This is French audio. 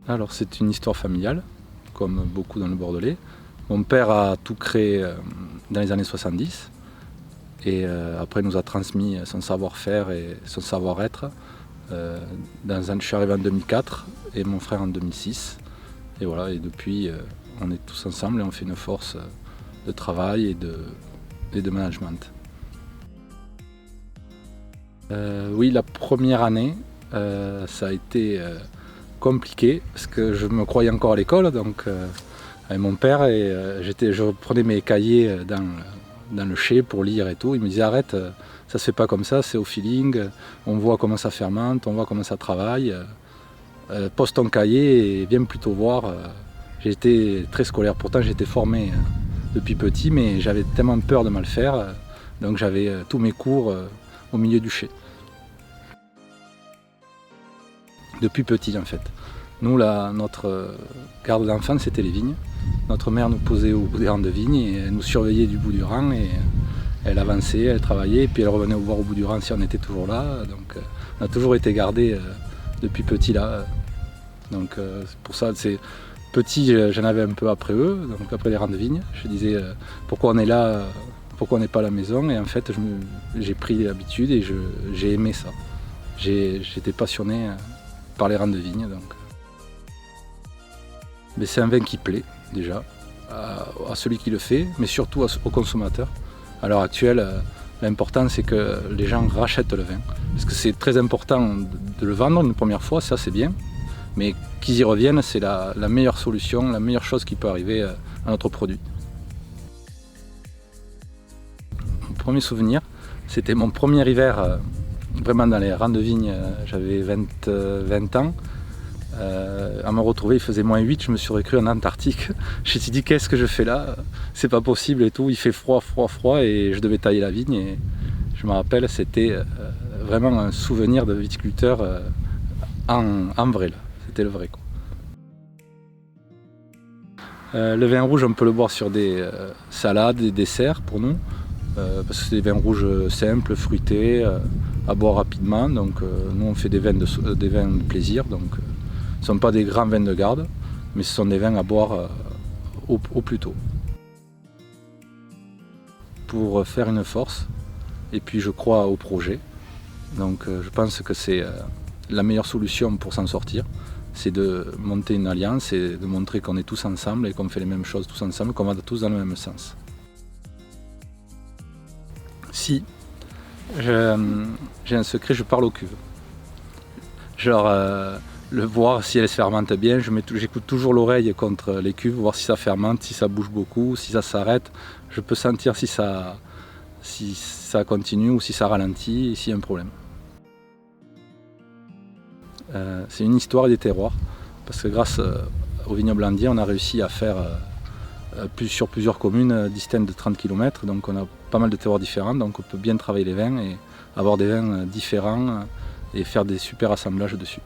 Alors c'est une histoire familiale, comme beaucoup dans le Bordelais. Mon père a tout créé dans les années 70 et après nous a transmis son savoir-faire et son savoir-être. Je suis arrivé en 2004 et mon frère en 2006. Et voilà, et depuis on est tous ensemble et on fait une force de travail et de management. Oui, la première année, ça a été compliqué parce que je me croyais encore à l'école, donc avec mon père, et je prenais mes cahiers dans le chai pour lire et tout. Il me disait arrête, ça se fait pas comme ça, c'est au feeling, on voit comment ça fermente, on voit comment ça travaille. Pose ton cahier et viens plutôt voir. J'ai été très scolaire, pourtant j'étais formé depuis petit, mais j'avais tellement peur de mal faire, donc j'avais tous mes cours au milieu du chai. Depuis petit en fait. Nous, notre garde d'enfants, c'était les vignes. Notre mère nous posait au bout des rangs de vignes et elle nous surveillait du bout du rang et elle avançait, elle travaillait, et puis elle revenait voir au bout du rang si on était toujours là. Donc on a toujours été gardés depuis petit là. Donc c'est pour ça, petit, j'en avais un peu après eux, donc après les rangs de vignes. Je disais pourquoi on est là, pourquoi on n'est pas à la maison, et en fait j'ai pris l'habitude et j'ai aimé ça. J'étais passionné par les rangs de vignes. Mais c'est un vin qui plaît déjà à celui qui le fait, mais surtout aux consommateurs. À l'heure actuelle, l'important c'est que les gens rachètent le vin. Parce que c'est très important de le vendre une première fois, ça c'est bien. Mais qu'ils y reviennent, c'est la meilleure solution, la meilleure chose qui peut arriver à notre produit. Mon premier souvenir, c'était mon premier hiver vraiment dans les rangs de vignes. J'avais 20 ans. À me retrouver, il faisait -8, je me suis recru en Antarctique. Je me suis dit qu'est-ce que je fais là, c'est pas possible et tout, il fait froid et je devais tailler la vigne et je me rappelle, c'était vraiment un souvenir de viticulteur en vrai là, c'était le vrai quoi. Le vin rouge on peut le boire sur des salades, des desserts pour nous, parce que c'est des vins rouges simples, fruités, à boire rapidement, donc nous on fait des vins de plaisir, donc ce ne sont pas des grands vins de garde, mais ce sont des vins à boire au plus tôt. Pour faire une force, et puis je crois au projet, donc je pense que c'est la meilleure solution pour s'en sortir, c'est de monter une alliance et de montrer qu'on est tous ensemble et qu'on fait les mêmes choses tous ensemble, qu'on va tous dans le même sens. Si j'ai un secret, je parle aux cuves. Genre le voir si elle se fermente bien, j'écoute toujours l'oreille contre les cuves, voir si ça fermente, si ça bouge beaucoup, si ça s'arrête. Je peux sentir si ça continue ou si ça ralentit, s'il y a un problème. C'est une histoire des terroirs, parce que grâce au vignoble Andier, on a réussi à faire sur plusieurs communes distinctes de 30 km, donc on a pas mal de terroirs différents, donc on peut bien travailler les vins et avoir des vins différents et faire des super assemblages dessus.